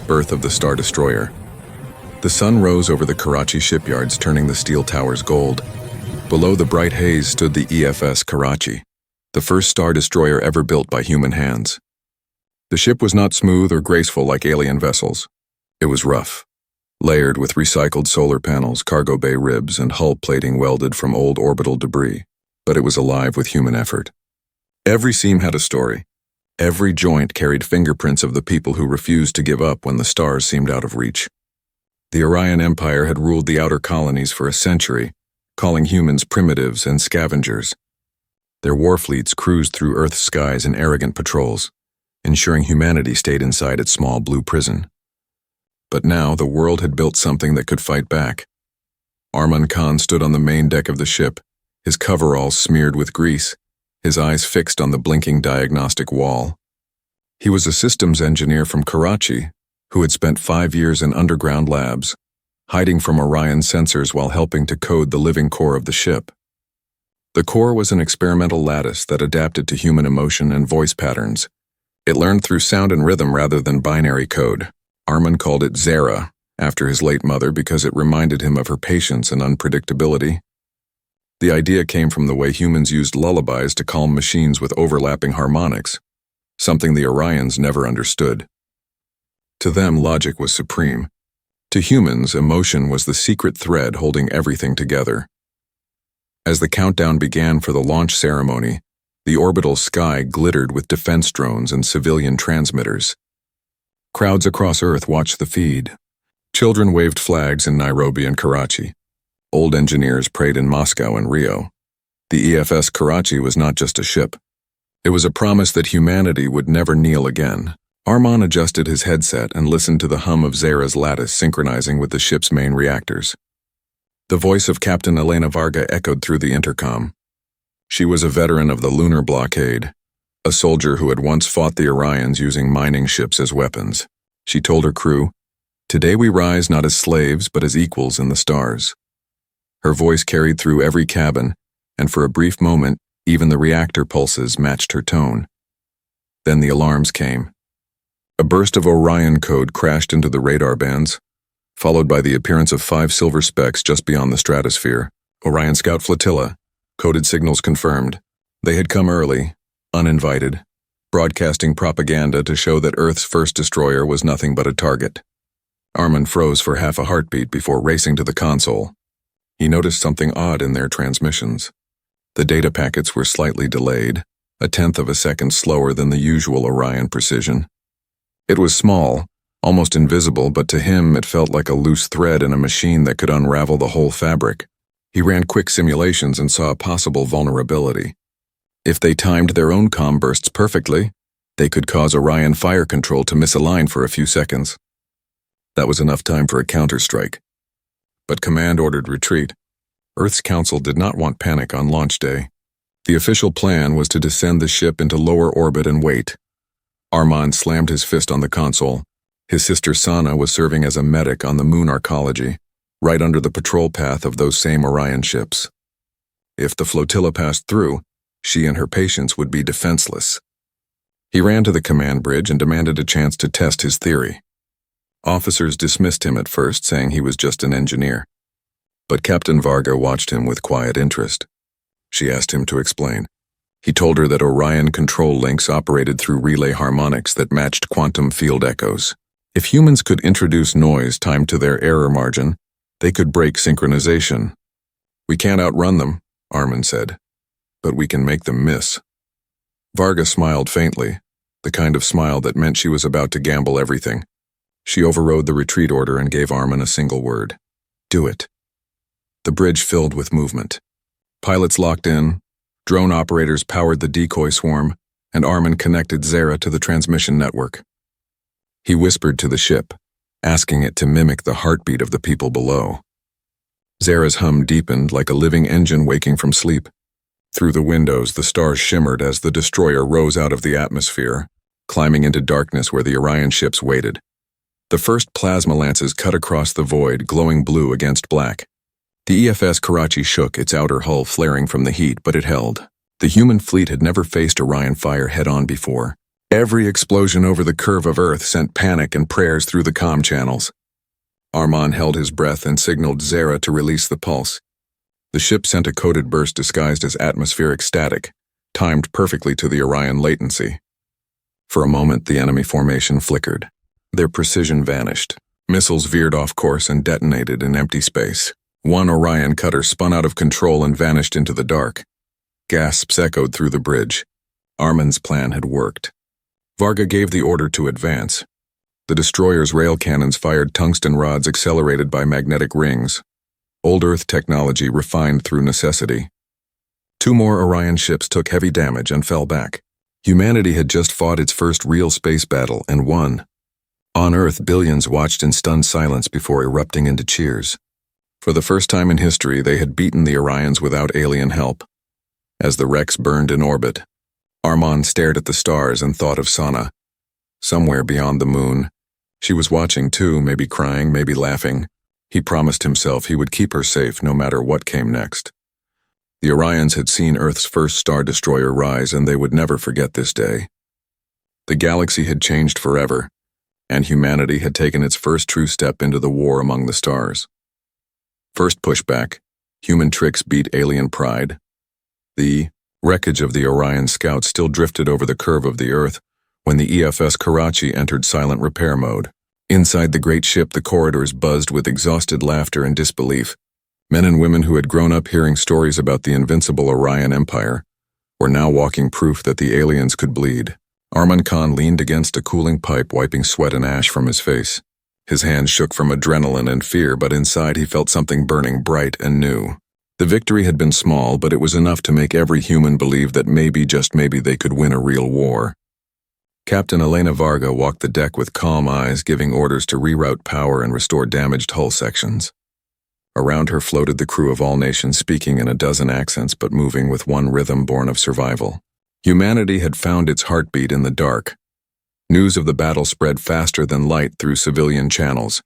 birth of the Star Destroyer. The sun rose over the Karachi shipyards, turning the steel towers gold. Below the bright haze stood the EFS Karachi, the first Star Destroyer ever built by human hands. The ship was not smooth or graceful like alien vessels. It was rough, layered with recycled solar panels, cargo bay ribs, and hull plating welded from old orbital debris, but it was alive with human effort. Every seam had a story. Every joint carried fingerprints of the people who refused to give up when the stars seemed out of reach. The Orion Empire had ruled the outer colonies for a century, calling humans primitives and scavengers. Their war fleets cruised through Earth's skies in arrogant patrols, ensuring humanity stayed inside its small blue prison. But now the world had built something that could fight back. Arman Khan stood on the main deck of the ship, his coveralls smeared with grease, his eyes fixed on the blinking diagnostic wall. He was a systems engineer from Karachi who had spent 5 years in underground labs, hiding from Orion sensors while helping to code the living core of the ship. The core was an experimental lattice that adapted to human emotion and voice patterns. It learned through sound and rhythm rather than binary code. Arman called it Zara, after his late mother, because it reminded him of her patience and unpredictability. The idea came from the way humans used lullabies to calm machines with overlapping harmonics, something the Orions never understood. To them, logic was supreme. To humans, emotion was the secret thread holding everything together. As the countdown began for the launch ceremony, the orbital sky glittered with defense drones and civilian transmitters. Crowds across Earth watched the feed. Children waved flags in Nairobi and Karachi. Old engineers prayed in Moscow and Rio. The EFS Karachi was not just a ship. It was a promise that humanity would never kneel again. Arman adjusted his headset and listened to the hum of Zara's lattice synchronizing with the ship's main reactors. The voice of Captain Elena Varga echoed through the intercom. She was a veteran of the lunar blockade, a soldier who had once fought the Orions using mining ships as weapons. She told her crew, "Today we rise not as slaves but as equals in the stars." Her voice carried through every cabin, and for a brief moment, even the reactor pulses matched her tone. Then the alarms came. A burst of Orion code crashed into the radar bands, followed by the appearance of 5 silver specks just beyond the stratosphere. Orion Scout Flotilla. Coded signals confirmed. They had come early, uninvited, broadcasting propaganda to show that Earth's first destroyer was nothing but a target. Arman froze for half a heartbeat before racing to the console. He noticed something odd in their transmissions. The data packets were slightly delayed, a tenth of a second slower than the usual Orion precision. It was small, almost invisible, but to him it felt like a loose thread in a machine that could unravel the whole fabric. He ran quick simulations and saw a possible vulnerability. If they timed their own comm bursts perfectly, they could cause Orion fire control to misalign for a few seconds. That was enough time for a counterstrike. But command ordered retreat. Earth's council did not want panic on launch day. The official plan was to descend the ship into lower orbit and wait. Arman slammed his fist on the console. His sister Sana was serving as a medic on the Moon Arcology, right under the patrol path of those same Orion ships. If the flotilla passed through, she and her patients would be defenseless. He ran to the command bridge and demanded a chance to test his theory. Officers dismissed him at first, saying he was just an engineer. But Captain Varga watched him with quiet interest. She asked him to explain. He told her that Orion control links operated through relay harmonics that matched quantum field echoes. If humans could introduce noise timed to their error margin, they could break synchronization. "We can't outrun them," Arman said, "but we can make them miss." Varga smiled faintly, the kind of smile that meant she was about to gamble everything. She overrode the retreat order and gave Arman a single word: "Do it." The bridge filled with movement. Pilots locked in, drone operators powered the decoy swarm, and Arman connected Zara to the transmission network. He whispered to the ship, asking it to mimic the heartbeat of the people below. Zara's hum deepened like a living engine waking from sleep. Through the windows, the stars shimmered as the destroyer rose out of the atmosphere, climbing into darkness where the Orion ships waited. The first plasma lances cut across the void, glowing blue against black. The EFS Karachi shook, its outer hull flaring from the heat, but it held. The human fleet had never faced Orion fire head-on before. Every explosion over the curve of Earth sent panic and prayers through the comm channels. Armand held his breath and signaled Zara to release the pulse. The ship sent a coded burst disguised as atmospheric static, timed perfectly to the Orion latency. For a moment, the enemy formation flickered. Their precision vanished. Missiles veered off course and detonated in empty space. One Orion cutter spun out of control and vanished into the dark. Gasps echoed through the bridge. Armand's plan had worked. Varga gave the order to advance. The destroyer's rail cannons fired tungsten rods accelerated by magnetic rings. Old Earth technology refined through necessity. 2 more Orion ships took heavy damage and fell back. Humanity had just fought its first real space battle and won. On Earth, billions watched in stunned silence before erupting into cheers. For the first time in history, they had beaten the Orions without alien help. As the wrecks burned in orbit, Armand stared at the stars and thought of Sana. Somewhere beyond the moon. She was watching too, maybe crying, maybe laughing. He promised himself he would keep her safe no matter what came next. The Orions had seen Earth's first star destroyer rise, and they would never forget this day. The galaxy had changed forever, and humanity had taken its first true step into the war among the stars. First pushback, human tricks beat alien pride. The wreckage of the Orion scouts still drifted over the curve of the Earth when the EFS Karachi entered silent repair mode. Inside the great ship, the corridors buzzed with exhausted laughter and disbelief. Men and women who had grown up hearing stories about the invincible Orion Empire were now walking proof that the aliens could bleed. Armand Khan leaned against a cooling pipe, wiping sweat and ash from his face. His hands shook from adrenaline and fear, but inside he felt something burning bright and new. The victory had been small, but it was enough to make every human believe that maybe, just maybe, they could win a real war. Captain Elena Varga walked the deck with calm eyes, giving orders to reroute power and restore damaged hull sections. Around her floated the crew of all nations, speaking in a dozen accents but moving with one rhythm born of survival. Humanity had found its heartbeat in the dark. News of the battle spread faster than light through civilian channels.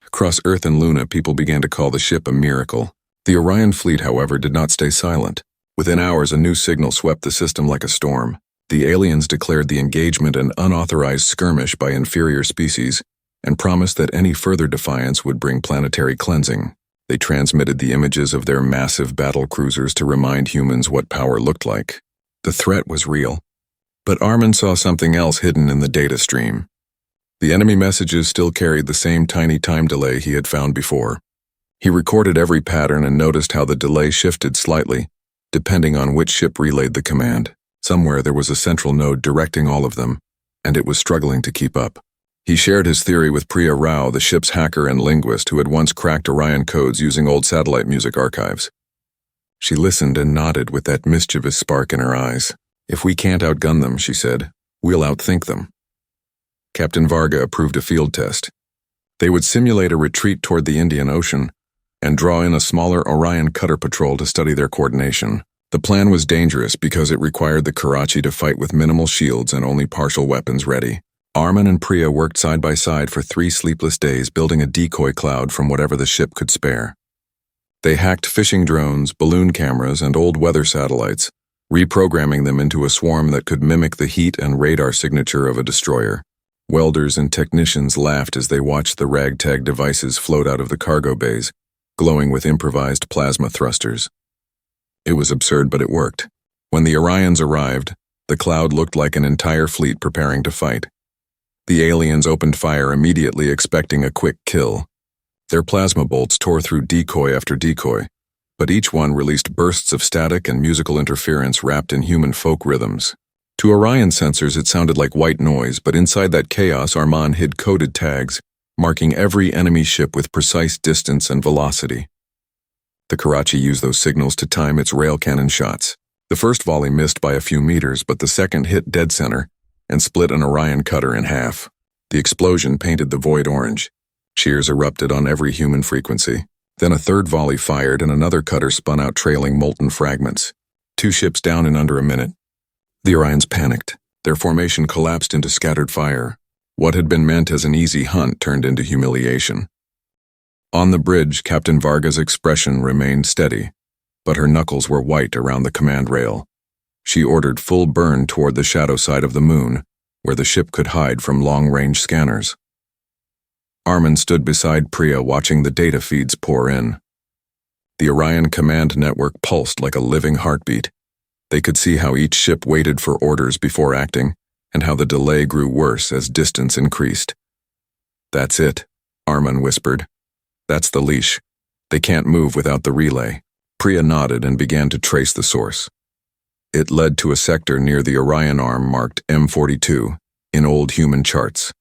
Across Earth and Luna, people began to call the ship a miracle. The Orion fleet, however, did not stay silent. Within hours, a new signal swept the system like a storm. The aliens declared the engagement an unauthorized skirmish by inferior species and promised that any further defiance would bring planetary cleansing. They transmitted the images of their massive battle cruisers to remind humans what power looked like. The threat was real. But Armand saw something else hidden in the data stream. The enemy messages still carried the same tiny time delay he had found before. He recorded every pattern and noticed how the delay shifted slightly, depending on which ship relayed the command. Somewhere there was a central node directing all of them, and it was struggling to keep up. He shared his theory with Priya Rao, the ship's hacker and linguist who had once cracked Orion codes using old satellite music archives. She listened and nodded with that mischievous spark in her eyes. "If we can't outgun them," she said, "we'll outthink them." Captain Varga approved a field test. They would simulate a retreat toward the Indian Ocean and draw in a smaller Orion cutter patrol to study their coordination. The plan was dangerous because it required the Karachi to fight with minimal shields and only partial weapons ready. Arman and Priya worked side by side for 3 sleepless days, building a decoy cloud from whatever the ship could spare. They hacked fishing drones, balloon cameras, and old weather satellites, reprogramming them into a swarm that could mimic the heat and radar signature of a destroyer. Welders and technicians laughed as they watched the ragtag devices float out of the cargo bays, glowing with improvised plasma thrusters. It was absurd, but it worked. When the Orions arrived, the cloud looked like an entire fleet preparing to fight. The aliens opened fire immediately, expecting a quick kill. Their plasma bolts tore through decoy after decoy, but each one released bursts of static and musical interference wrapped in human folk rhythms. To Orion sensors, it sounded like white noise, but inside that chaos, Armand hid coded tags, marking every enemy ship with precise distance and velocity. The Karachi used those signals to time its rail cannon shots. The first volley missed by a few meters, but the second hit dead center and split an Orion cutter in half. The explosion painted the void orange. Cheers erupted on every human frequency. Then a third volley fired and another cutter spun out, trailing molten fragments. 2 ships down in under a minute. The Orions panicked. Their formation collapsed into scattered fire. What had been meant as an easy hunt turned into humiliation. On the bridge, Captain Varga's expression remained steady, but her knuckles were white around the command rail. She ordered full burn toward the shadow side of the moon, where the ship could hide from long-range scanners. Armin stood beside Priya watching the data feeds pour in. The Orion command network pulsed like a living heartbeat. They could see how each ship waited for orders before acting, and how the delay grew worse as distance increased. "That's it," Armin whispered. "That's the leash. They can't move without the relay." Priya nodded and began to trace the source. It led to a sector near the Orion arm marked M42 in old human charts.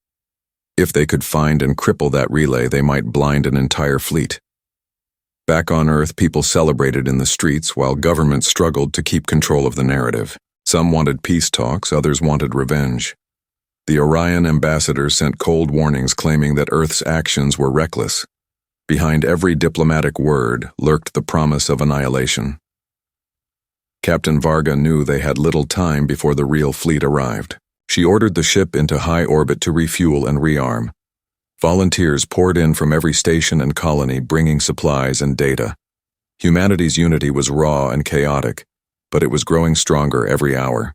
If they could find and cripple that relay, they might blind an entire fleet. Back on Earth, people celebrated in the streets while governments struggled to keep control of the narrative. Some wanted peace talks, others wanted revenge. The Orion ambassador sent cold warnings claiming that Earth's actions were reckless. Behind every diplomatic word lurked the promise of annihilation. Captain Varga knew they had little time before the real fleet arrived. She ordered the ship into high orbit to refuel and rearm. Volunteers poured in from every station and colony, bringing supplies and data. Humanity's unity was raw and chaotic, but it was growing stronger every hour.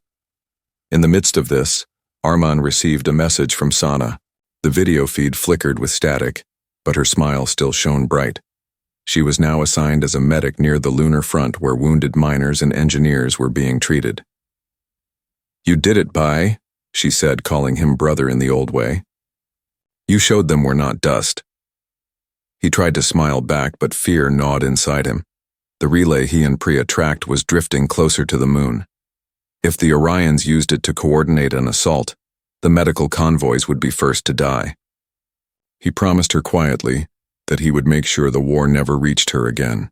In the midst of this, Armin received a message from Sana. The video feed flickered with static, but her smile still shone bright. She was now assigned as a medic near the lunar front where wounded miners and engineers were being treated. "You did it, Bai," she said, calling him brother in the old way. "You showed them we're not dust." He tried to smile back, but fear gnawed inside him. The relay he and Priya tracked was drifting closer to the moon. If the Orions used it to coordinate an assault, the medical convoys would be first to die. He promised her quietly that he would make sure the war never reached her again.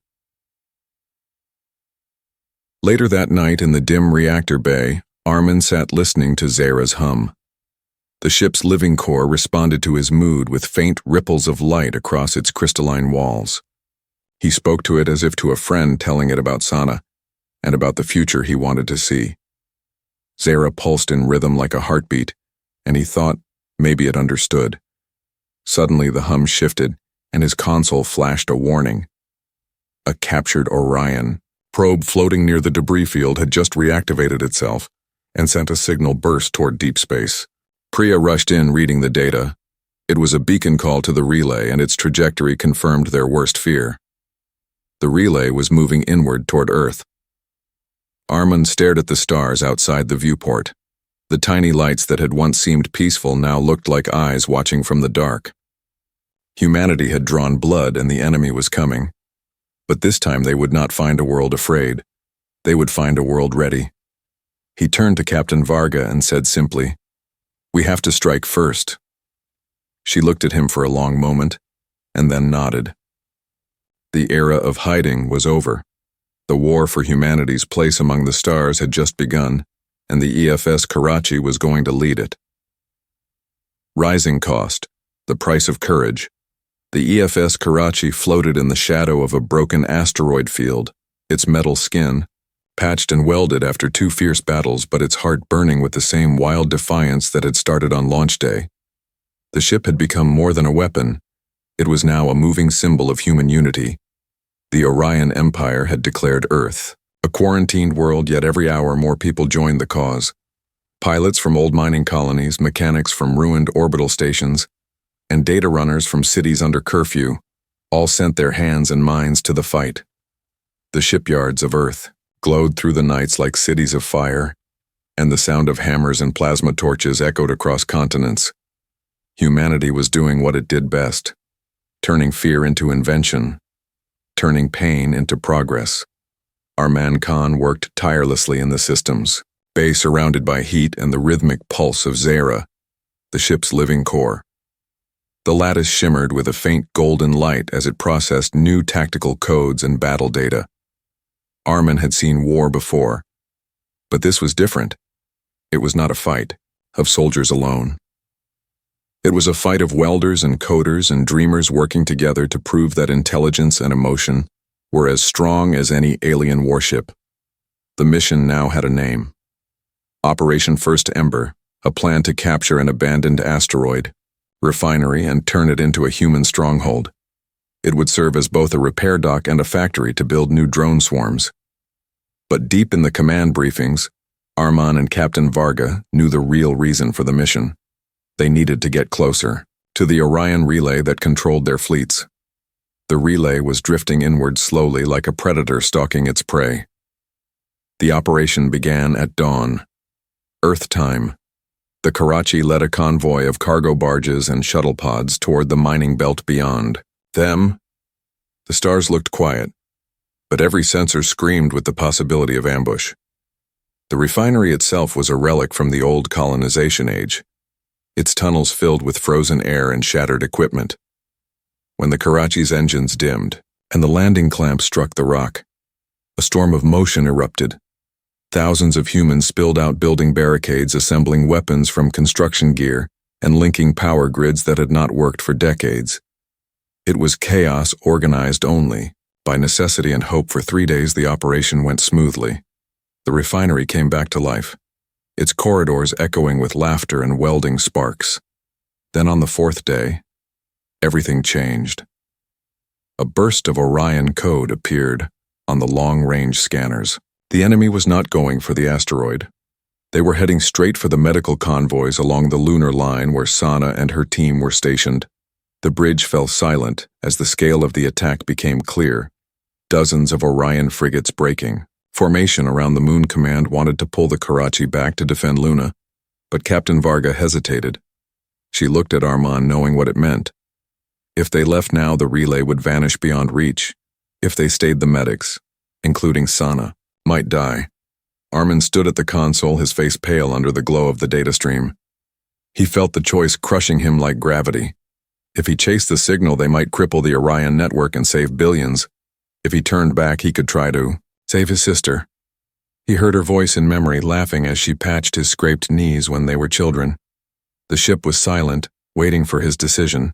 Later that night in the dim reactor bay, Armin sat listening to Zara's hum. The ship's living core responded to his mood with faint ripples of light across its crystalline walls. He spoke to it as if to a friend telling it about Sana and about the future he wanted to see. Zara pulsed in rhythm like a heartbeat, and he thought maybe it understood. Suddenly the hum shifted, and his console flashed a warning. A captured Orion probe floating near the debris field had just reactivated itself and sent a signal burst toward deep space. Priya rushed in, reading the data. It was a beacon call to the relay, and its trajectory confirmed their worst fear. The relay was moving inward toward Earth. Armin stared at the stars outside the viewport. The tiny lights that had once seemed peaceful now looked like eyes watching from the dark. Humanity had drawn blood, and the enemy was coming. But this time they would not find a world afraid. They would find a world ready. He turned to Captain Varga and said simply, "We have to strike first." She looked at him for a long moment, and then nodded. The era of hiding was over. The war for humanity's place among the stars had just begun, and the EFS Karachi was going to lead it. Rising cost, the price of courage. The EFS Karachi floated in the shadow of a broken asteroid field, its metal skin, patched and welded after 2 fierce battles, but its heart burning with the same wild defiance that had started on launch day. The ship had become more than a weapon. It was now a moving symbol of human unity. The Orion Empire had declared Earth a quarantined world, yet every hour more people joined the cause. Pilots from old mining colonies, mechanics from ruined orbital stations, and data runners from cities under curfew all sent their hands and minds to the fight. The shipyards of Earth glowed through the nights like cities of fire, and the sound of hammers and plasma torches echoed across continents. Humanity was doing what it did best, turning fear into invention, turning pain into progress. Arman Khan worked tirelessly in the systems, bay surrounded by heat and the rhythmic pulse of Zara, the ship's living core. The lattice shimmered with a faint golden light as it processed new tactical codes and battle data. Armin had seen war before, but this was different. It was not a fight of soldiers alone. It was a fight of welders and coders and dreamers working together to prove that intelligence and emotion were as strong as any alien warship. The mission now had a name. Operation First Ember, a plan to capture an abandoned asteroid, refinery, and turn it into a human stronghold. It would serve as both a repair dock and a factory to build new drone swarms. But deep in the command briefings, Arman and Captain Varga knew the real reason for the mission. They needed to get closer, to the Orion relay that controlled their fleets. The relay was drifting inward slowly like a predator stalking its prey. The operation began at dawn. Earth time. The Karachi led a convoy of cargo barges and shuttle pods toward the mining belt beyond. Them? The stars looked quiet, but every sensor screamed with the possibility of ambush. The refinery itself was a relic from the old colonization age, its tunnels filled with frozen air and shattered equipment. When the Karachi's engines dimmed and the landing clamp struck the rock, a storm of motion erupted. Thousands of humans spilled out building barricades, assembling weapons from construction gear and linking power grids that had not worked for decades. It was chaos organized only by necessity and hope. For 3 days the operation went smoothly. The refinery came back to life, its corridors echoing with laughter and welding sparks. Then on the 4th day, everything changed. A burst of Orion code appeared on the long-range scanners. The enemy was not going for the asteroid. They were heading straight for the medical convoys along the lunar line where Sana and her team were stationed. The bridge fell silent as the scale of the attack became clear. Dozens of Orion frigates breaking. Formation around the Moon Command wanted to pull the Karachi back to defend Luna, but Captain Varga hesitated. She looked at Arman, knowing what it meant. If they left now, the relay would vanish beyond reach. If they stayed, the medics, including Sana, might die. Arman stood at the console, his face pale under the glow of the data stream. He felt the choice crushing him like gravity. If he chased the signal, they might cripple the Orion network and save billions. If he turned back, he could try to save his sister. He heard her voice in memory, laughing as she patched his scraped knees when they were children. The ship was silent, waiting for his decision.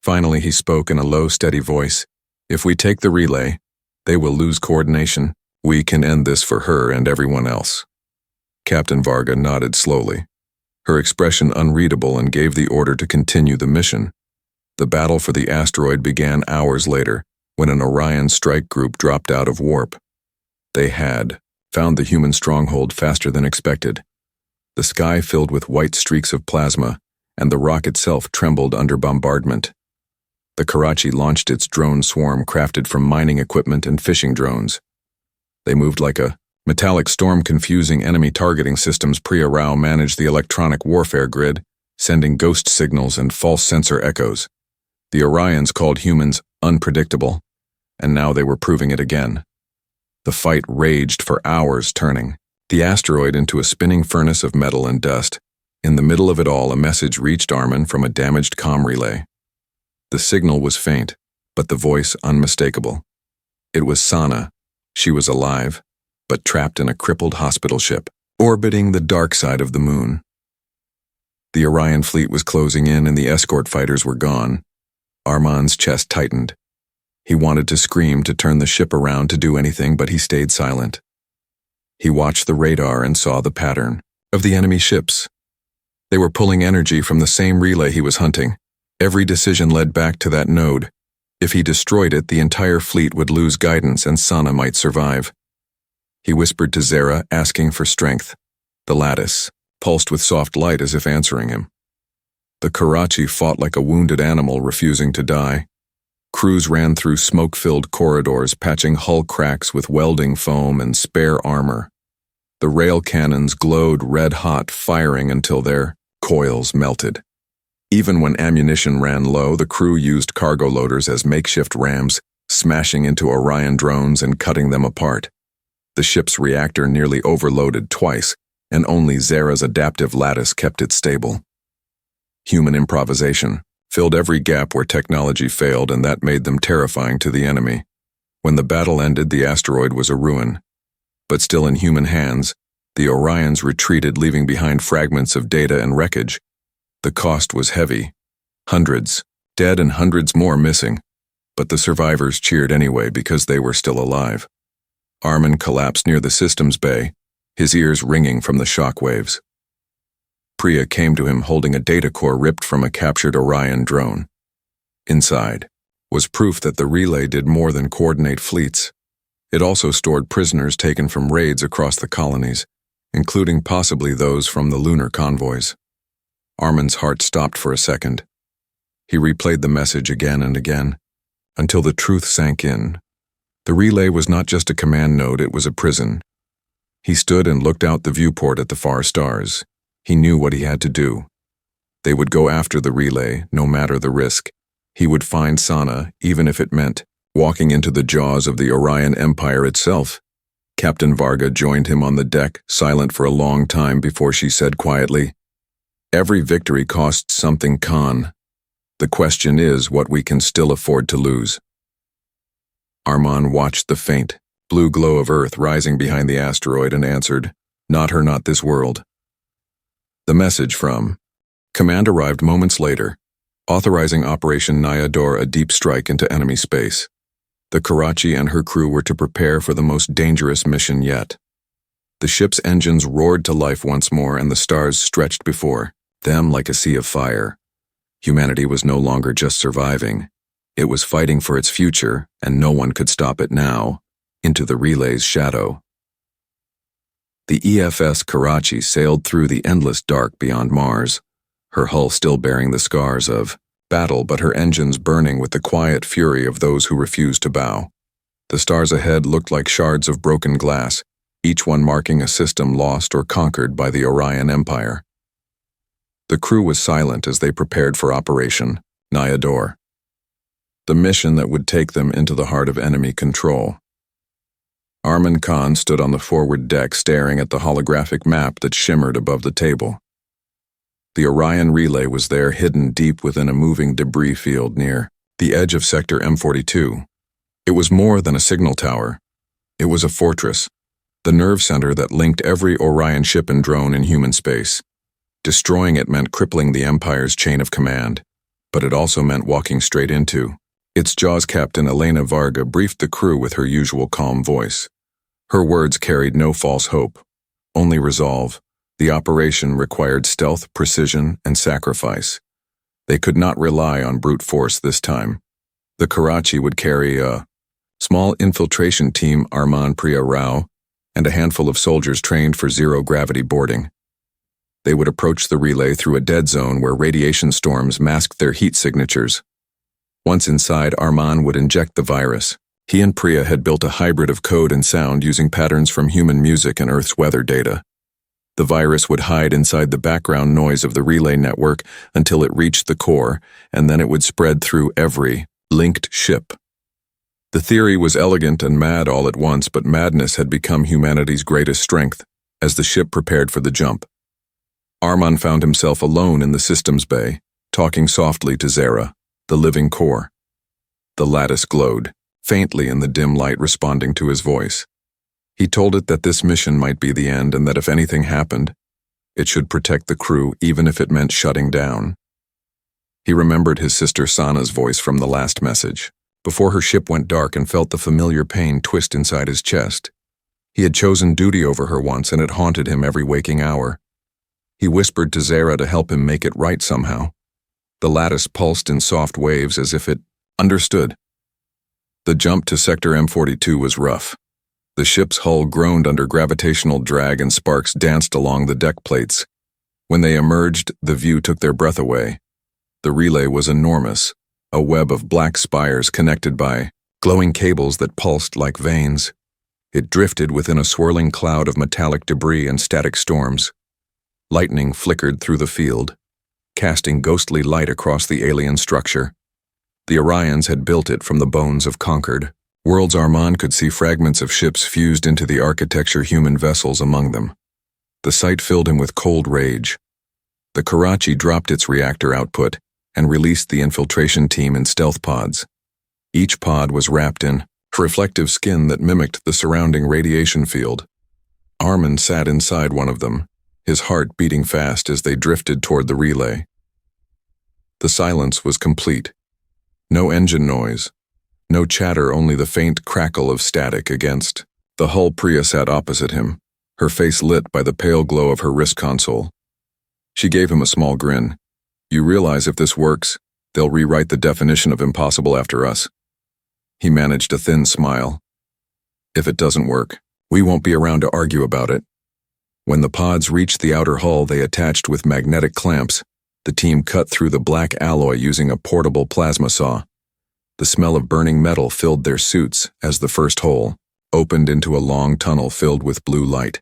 Finally, he spoke in a low, steady voice. If we take the relay, they will lose coordination. We can end this for her and everyone else. Captain Varga nodded slowly, her expression unreadable, and gave the order to continue the mission. The battle for the asteroid began hours later, when an Orion strike group dropped out of warp. They had found the human stronghold faster than expected. The sky filled with white streaks of plasma, and the rock itself trembled under bombardment. The Karachi launched its drone swarm crafted from mining equipment and fishing drones. They moved like a metallic storm, confusing enemy targeting systems. Priya Rao managed the electronic warfare grid, sending ghost signals and false sensor echoes. The Orions called humans unpredictable, and now they were proving it again. The fight raged for hours, turning the asteroid into a spinning furnace of metal and dust. In the middle of it all, a message reached Arman from a damaged comm relay. The signal was faint, but the voice unmistakable. It was Sana. She was alive, but trapped in a crippled hospital ship, orbiting the dark side of the moon. The Orion fleet was closing in and the escort fighters were gone. Arman's chest tightened. He wanted to scream, to turn the ship around, to do anything, but he stayed silent. He watched the radar and saw the pattern of the enemy ships. They were pulling energy from the same relay he was hunting. Every decision led back to that node. If he destroyed it, the entire fleet would lose guidance and Sana might survive. He whispered to Zara, asking for strength. The lattice pulsed with soft light as if answering him. The Karachi fought like a wounded animal, refusing to die. Crews ran through smoke-filled corridors, patching hull cracks with welding foam and spare armor. The rail cannons glowed red-hot, firing until their coils melted. Even when ammunition ran low, the crew used cargo loaders as makeshift rams, smashing into Orion drones and cutting them apart. The ship's reactor nearly overloaded twice, and only Zara's adaptive lattice kept it stable. Human improvisation filled every gap where technology failed, and that made them terrifying to the enemy. When the battle ended, the asteroid was a ruin. But still in human hands, the Orions retreated, leaving behind fragments of data and wreckage. The cost was heavy. Hundreds dead and hundreds more missing. But the survivors cheered anyway because they were still alive. Arman collapsed near the systems bay, his ears ringing from the shock waves. Priya came to him holding a data core ripped from a captured Orion drone. Inside was proof that the relay did more than coordinate fleets. It also stored prisoners taken from raids across the colonies, including possibly those from the lunar convoys. Armin's heart stopped for a second. He replayed the message again and again, until the truth sank in. The relay was not just a command node, it was a prison. He stood and looked out the viewport at the far stars. He knew what he had to do. They would go after the relay, no matter the risk. He would find Sana, even if it meant walking into the jaws of the Orion Empire itself. Captain Varga joined him on the deck, silent for a long time before she said quietly, "Every victory costs something, Khan. The question is what we can still afford to lose." Arman watched the faint, blue glow of Earth rising behind the asteroid and answered, "Not her, not this world." The message from Command arrived moments later, authorizing Operation Nyador, a deep strike into enemy space. The Karachi and her crew were to prepare for the most dangerous mission yet. The ship's engines roared to life once more, and the stars stretched before them like a sea of fire. Humanity was no longer just surviving. It was fighting for its future, and no one could stop it now, into the relay's shadow. The EFS Karachi sailed through the endless dark beyond Mars, her hull still bearing the scars of battle, but her engines burning with the quiet fury of those who refused to bow. The stars ahead looked like shards of broken glass, each one marking a system lost or conquered by the Orion Empire. The crew was silent as they prepared for Operation Nyador, the mission that would take them into the heart of enemy control. Arman Khan stood on the forward deck staring at the holographic map that shimmered above the table. The Orion relay was there, hidden deep within a moving debris field near the edge of Sector M42. It was more than a signal tower. It was a fortress, the nerve center that linked every Orion ship and drone in human space. Destroying it meant crippling the Empire's chain of command, but it also meant walking straight into its jaws. Captain Elena Varga briefed the crew with her usual calm voice. Her words carried no false hope, only resolve. The operation required stealth, precision, and sacrifice. They could not rely on brute force this time. The Karachi would carry a small infiltration team, Arman Priya Rao, and a handful of soldiers trained for zero-gravity boarding. They would approach the relay through a dead zone where radiation storms masked their heat signatures. Once inside, Arman would inject the virus. He and Priya had built a hybrid of code and sound using patterns from human music and Earth's weather data. The virus would hide inside the background noise of the relay network until it reached the core, and then it would spread through every linked ship. The theory was elegant and mad all at once, but madness had become humanity's greatest strength as the ship prepared for the jump. Arman found himself alone in the systems bay, talking softly to Zara, the living core. The lattice glowed, faintly in the dim light responding to his voice. He told it that this mission might be the end and that if anything happened, it should protect the crew even if it meant shutting down. He remembered his sister Sana's voice from the last message, before her ship went dark, and felt the familiar pain twist inside his chest. He had chosen duty over her once, and it haunted him every waking hour. He whispered to Zara to help him make it right somehow. The lattice pulsed in soft waves as if it understood. The jump to Sector M42 was rough. The ship's hull groaned under gravitational drag and sparks danced along the deck plates. When they emerged, the view took their breath away. The relay was enormous, a web of black spires connected by glowing cables that pulsed like veins. It drifted within a swirling cloud of metallic debris and static storms. Lightning flickered through the field, casting ghostly light across the alien structure. The Orions had built it from the bones of conquered worlds. Arman could see fragments of ships fused into the architecture, human vessels among them. The sight filled him with cold rage. The Karachi dropped its reactor output and released the infiltration team in stealth pods. Each pod was wrapped in reflective skin that mimicked the surrounding radiation field. Arman sat inside one of them, his heart beating fast as they drifted toward the relay. The silence was complete. No engine noise, no chatter, only the faint crackle of static against the hull. Priya sat opposite him, her face lit by the pale glow of her wrist console. She gave him a small grin. "You realize if this works, they'll rewrite the definition of impossible after us." He managed a thin smile. "If it doesn't work, we won't be around to argue about it." When the pods reached the outer hull they attached with magnetic clamps, the team cut through the black alloy using a portable plasma saw. The smell of burning metal filled their suits as the first hole opened into a long tunnel filled with blue light.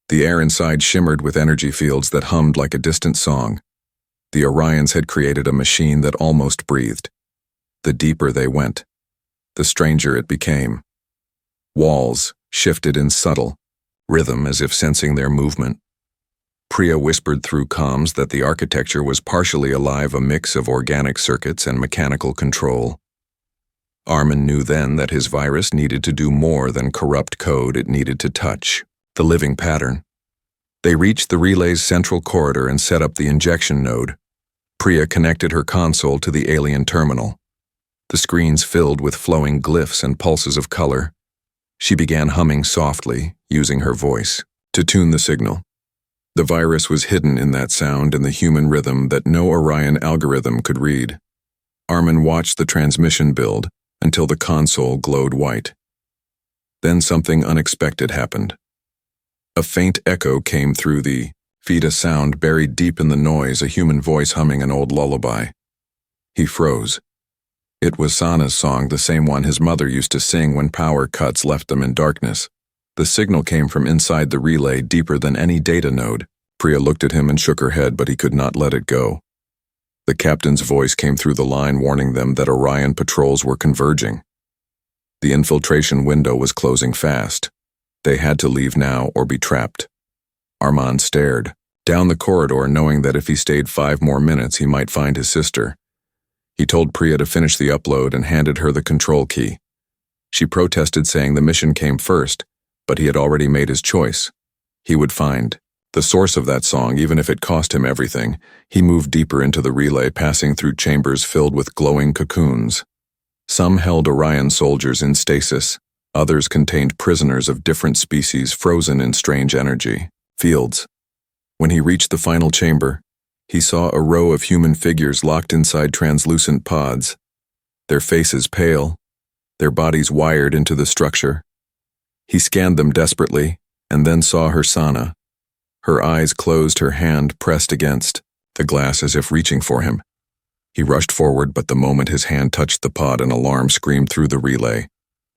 The air inside shimmered with energy fields that hummed like a distant song. The Orions had created a machine that almost breathed. The deeper they went, the stranger it became. Walls shifted in subtle rhythm as if sensing their movement. Priya whispered through comms that the architecture was partially alive, a mix of organic circuits and mechanical control. Armin knew then that his virus needed to do more than corrupt code, it needed to touch the living pattern. They reached the relay's central corridor and set up the injection node. Priya connected her console to the alien terminal. The screens filled with flowing glyphs and pulses of color. She began humming softly, using her voice to tune the signal. The virus was hidden in that sound and the human rhythm that no Orion algorithm could read. Armin watched the transmission build until the console glowed white. Then something unexpected happened. A faint echo came through the feed, a sound buried deep in the noise, a human voice humming an old lullaby. He froze. It was Sana's song, the same one his mother used to sing when power cuts left them in darkness. The signal came from inside the relay, deeper than any data node. Priya looked at him and shook her head, but he could not let it go. The captain's voice came through the line, warning them that Orion patrols were converging. The infiltration window was closing fast. They had to leave now or be trapped. Armand stared down the corridor, knowing that if he stayed 5 more minutes he might find his sister. He told Priya to finish the upload and handed her the control key. She protested, saying the mission came first, but he had already made his choice. He would find the source of that song, even if it cost him everything. He moved deeper into the relay, passing through chambers filled with glowing cocoons. Some held Orion soldiers in stasis. Others contained prisoners of different species frozen in strange energy fields. When he reached the final chamber, he saw a row of human figures locked inside translucent pods, their faces pale, their bodies wired into the structure. He scanned them desperately, and then saw her Sana. Her eyes closed, her hand pressed against the glass as if reaching for him. He rushed forward, but the moment his hand touched the pod, an alarm screamed through the relay.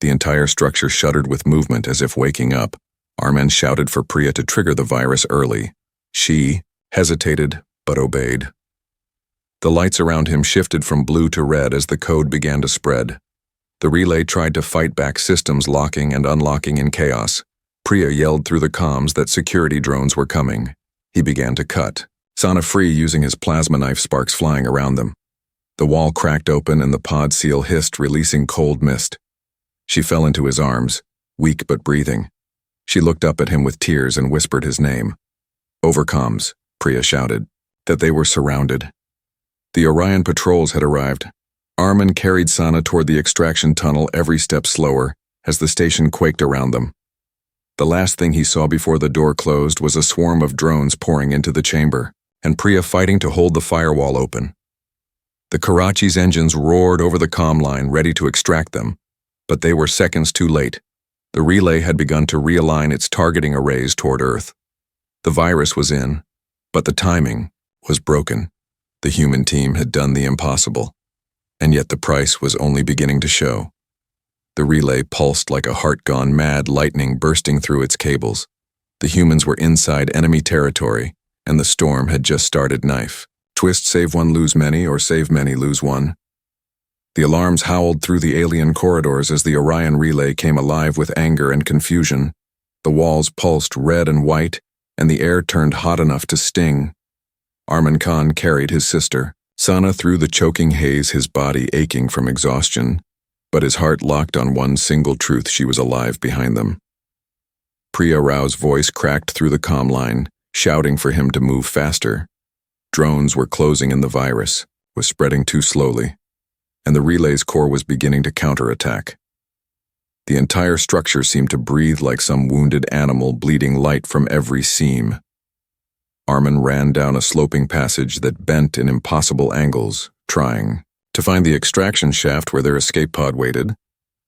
The entire structure shuddered with movement as if waking up. Armin shouted for Priya to trigger the virus early. She hesitated, but obeyed. The lights around him shifted from blue to red as the code began to spread. The relay tried to fight back, systems locking and unlocking in chaos. Priya yelled through the comms that security drones were coming. He began to cut Sana free, using his plasma knife, sparks flying around them. The wall cracked open and the pod seal hissed, releasing cold mist. She fell into his arms, weak but breathing. She looked up at him with tears and whispered his name. Over comms, Priya shouted that they were surrounded. The Orion patrols had arrived. Armin carried Sana toward the extraction tunnel, every step slower, as the station quaked around them. The last thing he saw before the door closed was a swarm of drones pouring into the chamber, and Priya fighting to hold the firewall open. The Karachi's engines roared over the comm line, ready to extract them, but they were seconds too late. The relay had begun to realign its targeting arrays toward Earth. The virus was in, but the timing was broken. The human team had done the impossible, and yet the price was only beginning to show. The relay pulsed like a heart gone mad, lightning bursting through its cables. The humans were inside enemy territory, and the storm had just started. Knife twist, save one, lose many, or save many, lose one. The alarms howled through the alien corridors as the Orion relay came alive with anger and confusion. The walls pulsed red and white, and the air turned hot enough to sting. Armin Khan carried his sister, Sana, through the choking haze, his body aching from exhaustion, but his heart locked on one single truth: she was alive behind them. Priya Rao's voice cracked through the comm line, shouting for him to move faster. Drones were closing in, the virus was spreading too slowly, and the relay's core was beginning to counterattack. The entire structure seemed to breathe like some wounded animal, bleeding light from every seam. Armin ran down a sloping passage that bent in impossible angles, trying to find the extraction shaft where their escape pod waited.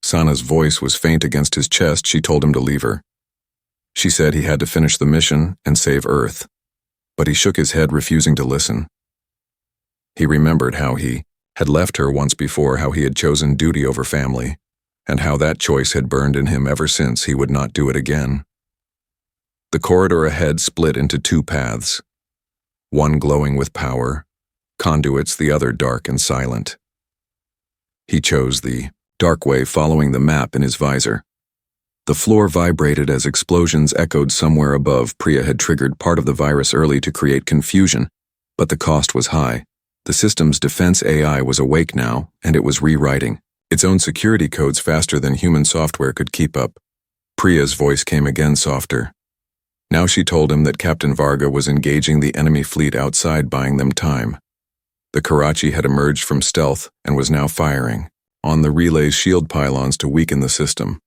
Sana's voice was faint against his chest. She told him to leave her. She said he had to finish the mission and save Earth, but he shook his head, refusing to listen. He remembered how he had left her once before, how he had chosen duty over family, and how that choice had burned in him ever since. He would not do it again. The corridor ahead split into two paths, one glowing with power, conduits, the other dark and silent. He chose the dark way, following the map in his visor. The floor vibrated as explosions echoed somewhere above. Priya had triggered part of the virus early to create confusion, but the cost was high. The system's defense AI was awake now, and it was rewriting its own security codes faster than human software could keep up. Priya's voice came again, softer. Now she told him that Captain Varga was engaging the enemy fleet outside, buying them time. The Karachi had emerged from stealth and was now firing on the relay's shield pylons to weaken the system.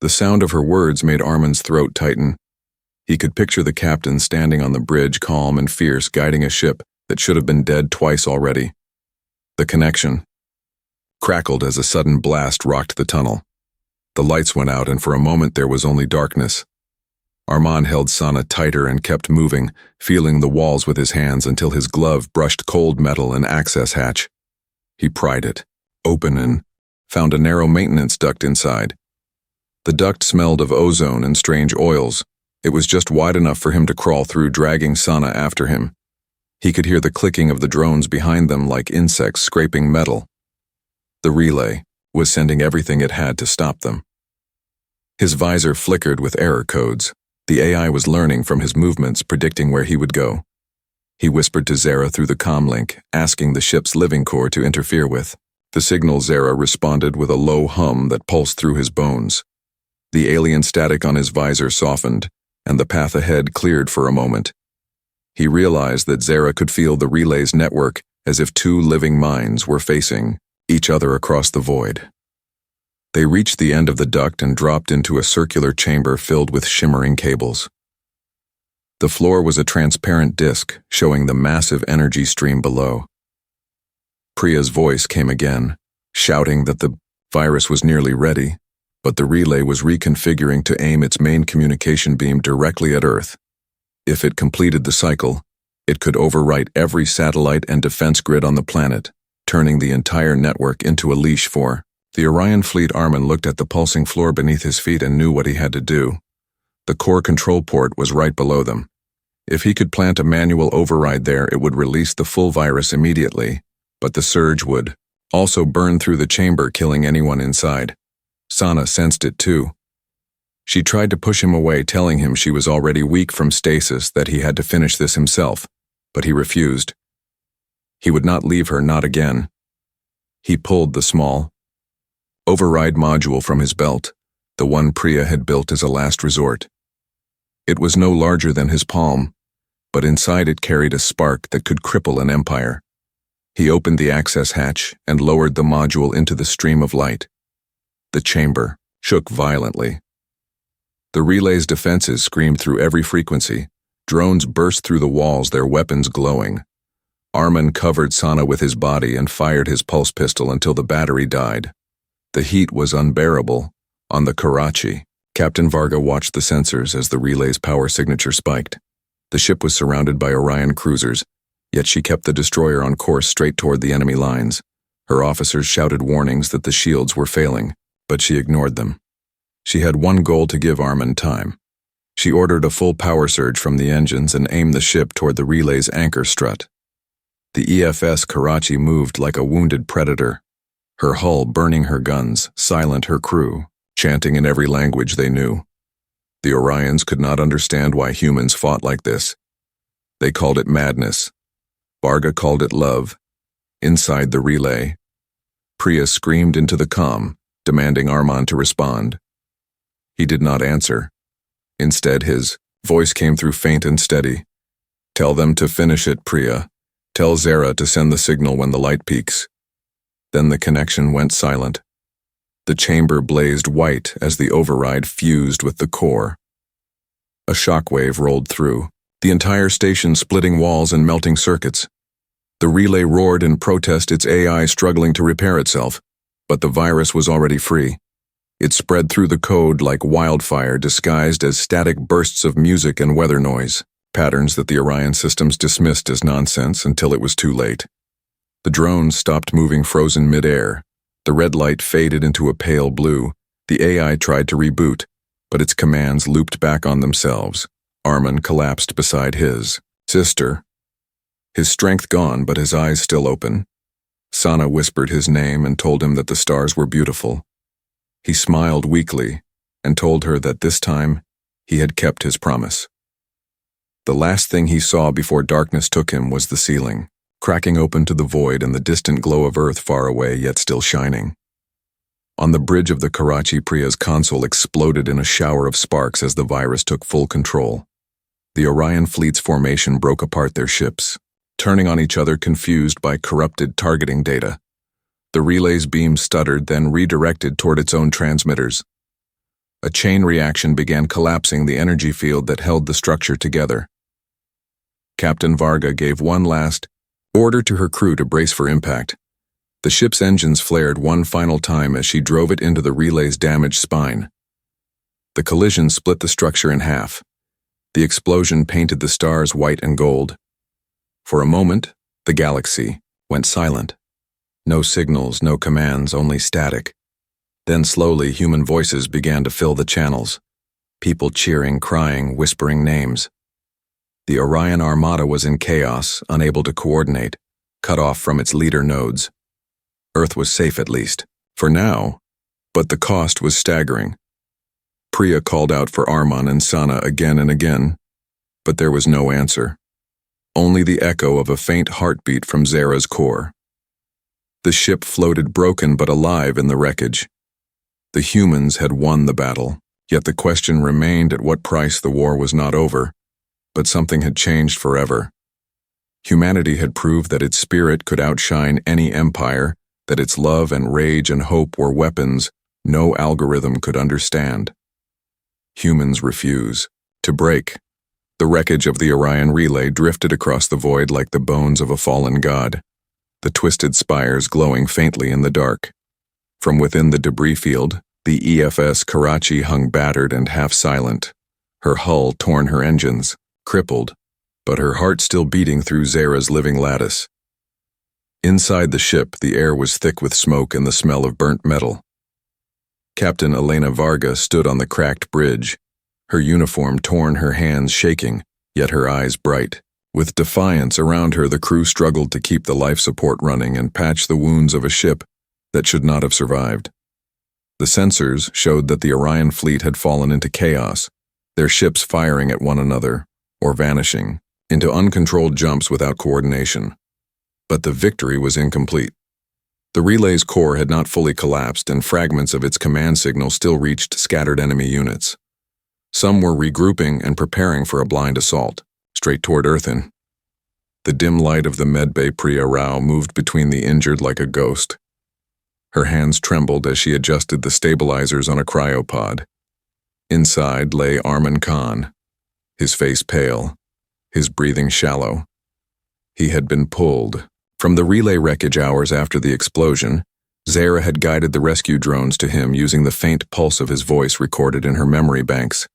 The sound of her words made Arman's throat tighten. He could picture the captain standing on the bridge, calm and fierce, guiding a ship that should have been dead twice already. The connection crackled as a sudden blast rocked the tunnel. The lights went out, and for a moment there was only darkness. Arman held Sana tighter and kept moving, feeling the walls with his hands until his glove brushed cold metal and access hatch. He pried it open and found a narrow maintenance duct inside. The duct smelled of ozone and strange oils. It was just wide enough for him to crawl through, dragging Sana after him. He could hear the clicking of the drones behind them, like insects scraping metal. The relay was sending everything it had to stop them. His visor flickered with error codes. The AI was learning from his movements, predicting where he would go. He whispered to Zara through the comlink, asking the ship's living core to interfere with. The signal Zara responded with a low hum that pulsed through his bones. The alien static on his visor softened, and the path ahead cleared for a moment. He realized that Zara could feel the relay's network, as if two living minds were facing each other across the void. They reached the end of the duct and dropped into a circular chamber filled with shimmering cables. The floor was a transparent disk, showing the massive energy stream below. Priya's voice came again, shouting that the virus was nearly ready, but the relay was reconfiguring to aim its main communication beam directly at Earth. If it completed the cycle, it could overwrite every satellite and defense grid on the planet, turning the entire network into a leash for the Orion fleet. Arman looked at the pulsing floor beneath his feet and knew what he had to do. The core control port was right below them. If he could plant a manual override there, it would release the full virus immediately, but the surge would also burn through the chamber, killing anyone inside. Sana sensed it too. She tried to push him away, telling him she was already weak from stasis, that he had to finish this himself, but he refused. He would not leave her, not again. He pulled the small override module from his belt, the one Priya had built as a last resort. It was no larger than his palm, but inside it carried a spark that could cripple an empire. He opened the access hatch and lowered the module into the stream of light. The chamber shook violently. The relay's defenses screamed through every frequency. Drones burst through the walls, their weapons glowing. Arman covered Sana with his body and fired his pulse pistol until the battery died. The heat was unbearable. On the Karachi, Captain Varga watched the sensors as the relay's power signature spiked. The ship was surrounded by Orion cruisers, yet she kept the destroyer on course straight toward the enemy lines. Her officers shouted warnings that the shields were failing, but she ignored them. She had one goal: to give Arman time. She ordered a full power surge from the engines and aimed the ship toward the relay's anchor strut. The EFS Karachi moved like a wounded predator, her hull burning her guns, silent her crew, chanting in every language they knew. The Orions could not understand why humans fought like this. They called it madness. Varga called it love. Inside the relay, Priya screamed into the comm, demanding Arman to respond. He did not answer. Instead, his voice came through faint and steady. "Tell them to finish it, Priya. Tell Zara to send the signal when the light peaks." Then the connection went silent. The chamber blazed white as the override fused with the core. A shockwave rolled through, the entire station splitting walls and melting circuits. The relay roared in protest, its AI struggling to repair itself, but the virus was already free. It spread through the code like wildfire, disguised as static bursts of music and weather noise, patterns that the Orion systems dismissed as nonsense until it was too late. The drones stopped moving, frozen mid-air. The red light faded into a pale blue. The AI tried to reboot, but its commands looped back on themselves. Armin collapsed beside his sister. His strength gone, but his eyes still open. Sana whispered his name and told him that the stars were beautiful. He smiled weakly and told her that this time he had kept his promise. The last thing he saw before darkness took him was the ceiling, cracking open to the void and the distant glow of Earth far away yet still shining. On the bridge of the Karachi, Priya's console exploded in a shower of sparks as the virus took full control. The Orion fleet's formation broke apart their ships, turning on each other confused by corrupted targeting data. The relay's beam stuttered, then redirected toward its own transmitters. A chain reaction began collapsing the energy field that held the structure together. Captain Varga gave one last order to her crew to brace for impact. The ship's engines flared one final time as she drove it into the relay's damaged spine. The collision split the structure in half. The explosion painted the stars white and gold. For a moment, the galaxy went silent. No signals, no commands, only static. Then slowly, human voices began to fill the channels. People cheering, crying, whispering names. The Orion armada was in chaos, unable to coordinate, cut off from its leader nodes. Earth was safe at least, for now, but the cost was staggering. Priya called out for Arman and Sana again and again, but there was no answer. Only the echo of a faint heartbeat from Zara's core. The ship floated broken but alive in the wreckage. The humans had won the battle, yet the question remained at what price. The war was not over, but something had changed forever. Humanity had proved that its spirit could outshine any empire, that its love and rage and hope were weapons no algorithm could understand. Humans refuse to break. The wreckage of the Orion relay drifted across the void like the bones of a fallen god, the twisted spires glowing faintly in the dark. From within the debris field, the EFS Karachi hung battered and half silent, her hull torn, her engines crippled, but her heart still beating through Zara's living lattice. Inside the ship, the air was thick with smoke and the smell of burnt metal. Captain Elena Varga stood on the cracked bridge, her uniform torn, her hands shaking, yet her eyes bright. With defiance around her, the crew struggled to keep the life support running and patch the wounds of a ship that should not have survived. The sensors showed that the Orion fleet had fallen into chaos, their ships firing at one another, or vanishing, into uncontrolled jumps without coordination. But the victory was incomplete. The relay's core had not fully collapsed, and fragments of its command signal still reached scattered enemy units. Some were regrouping and preparing for a blind assault, straight toward Earthen. The dim light of the medbay Priya Rao moved between the injured like a ghost. Her hands trembled as she adjusted the stabilizers on a cryopod. Inside lay Arman Khan, his face pale, his breathing shallow. He had been pulled. From the relay wreckage hours after the explosion, Zara had guided the rescue drones to him using the faint pulse of his voice recorded in her memory banks.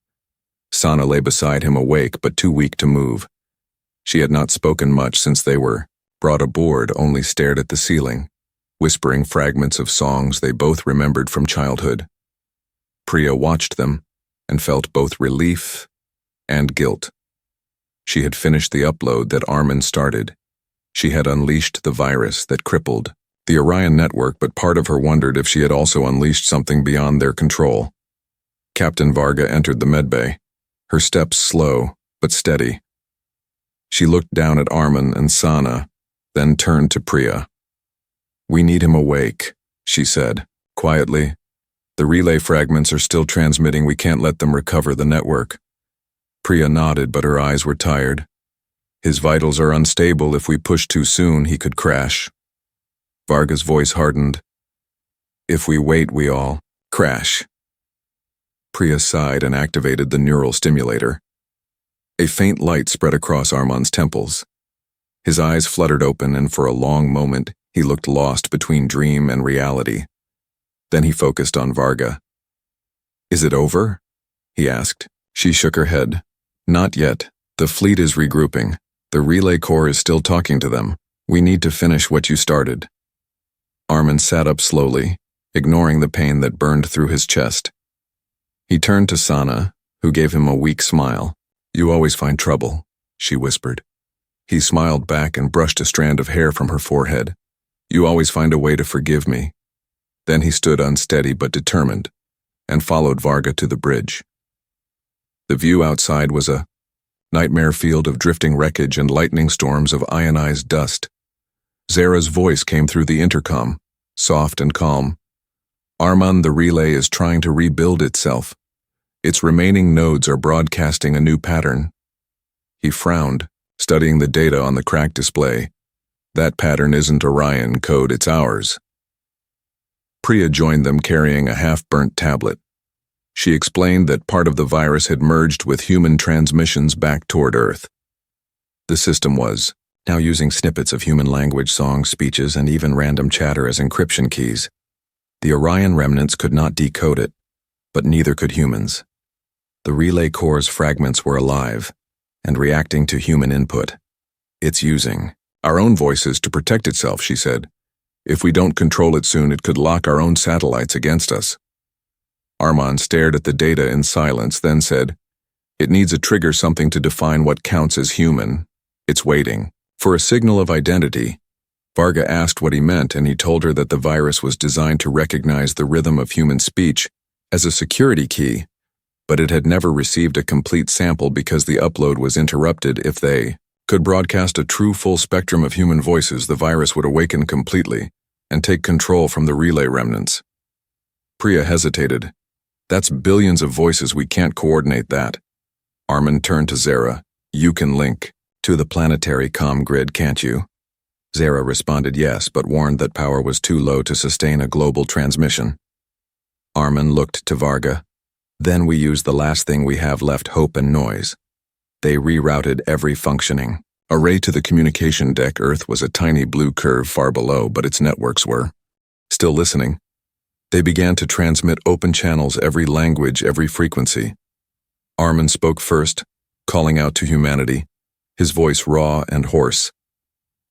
Sana lay beside him, awake but too weak to move. She had not spoken much since they were brought aboard, only stared at the ceiling, whispering fragments of songs they both remembered from childhood. Priya watched them and felt both relief and guilt. She had finished the upload that Armin started. She had unleashed the virus that crippled the Orion network, but part of her wondered if she had also unleashed something beyond their control. Captain Varga entered the medbay, her steps slow but steady. She looked down at Armin and Sana, then turned to Priya. "We need him awake," she said, quietly. "The relay fragments are still transmitting. We can't let them recover the network." Priya nodded, but her eyes were tired. "His vitals are unstable. If we push too soon, he could crash." Varga's voice hardened. "If we wait, we all crash." Priya sighed and activated the neural stimulator. A faint light spread across Arman's temples. His eyes fluttered open, and for a long moment he looked lost between dream and reality. Then he focused on Varga. Is it over? He asked. She shook her head. Not yet. The fleet is regrouping. The relay corps is still talking to them. We need to finish what you started. Armin sat up slowly, ignoring the pain that burned through his chest. He turned to Sana, who gave him a weak smile. You always find trouble, she whispered. He smiled back and brushed a strand of hair from her forehead. You always find a way to forgive me. Then he stood unsteady but determined, and followed Varga to the bridge. The view outside was a nightmare field of drifting wreckage and lightning storms of ionized dust. Zara's voice came through the intercom, soft and calm. Arman, the relay is trying to rebuild itself. Its remaining nodes are broadcasting a new pattern. He frowned, studying the data on the cracked display. That pattern isn't Orion code, it's ours. Priya joined them carrying a half-burnt tablet. She explained that part of the virus had merged with human transmissions back toward Earth. The system was now using snippets of human language, songs, speeches, and even random chatter as encryption keys. The Orion remnants could not decode it, but neither could humans. The relay core's fragments were alive and reacting to human input. It's using our own voices to protect itself, she said. If we don't control it soon, it could lock our own satellites against us. Arman stared at the data in silence, then said, It needs a trigger, something to define what counts as human. It's waiting for a signal of identity. Varga asked what he meant, and he told her that the virus was designed to recognize the rhythm of human speech as a security key, but it had never received a complete sample because the upload was interrupted. If they could broadcast a true full spectrum of human voices, the virus would awaken completely and take control from the relay remnants. Priya hesitated. That's billions of voices, we can't coordinate that. Armin turned to Zara. You can link to the planetary comm grid, can't you? Zara responded yes, but warned that power was too low to sustain a global transmission. Armin looked to Varga. Then we used the last thing we have left, hope and noise. They rerouted every functioning array to the communication deck. Earth was a tiny blue curve far below, but its networks were still listening. They began to transmit open channels, every language, every frequency. Armin spoke first, calling out to humanity, his voice raw and hoarse.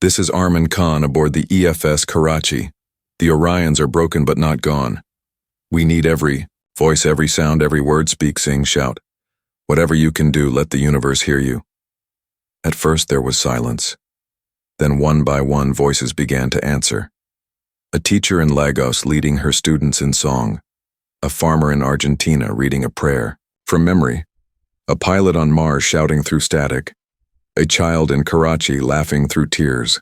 This is Armin Khan aboard the EFS Karachi. The Orions are broken but not gone. We need every voice, every sound, every word, speak, sing, shout. Whatever you can do, let the universe hear you. At first there was silence. Then one by one voices began to answer. A teacher in Lagos leading her students in song. A farmer in Argentina reading a prayer from memory. A pilot on Mars shouting through static. A child in Karachi laughing through tears.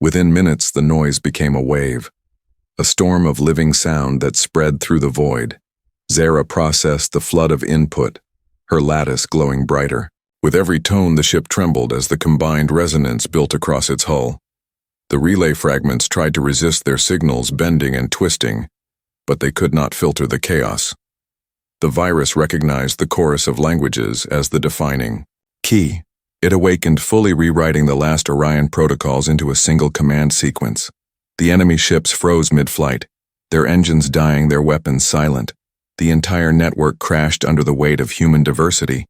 Within minutes, the noise became a wave. A storm of living sound that spread through the void. Zara processed the flood of input, her lattice glowing brighter. With every tone, the ship trembled as the combined resonance built across its hull. The relay fragments tried to resist their signals, bending and twisting, but they could not filter the chaos. The virus recognized the chorus of languages as the defining key. It awakened, fully rewriting the last Orion protocols into a single command sequence. The enemy ships froze mid-flight, their engines dying, their weapons silent. The entire network crashed under the weight of human diversity.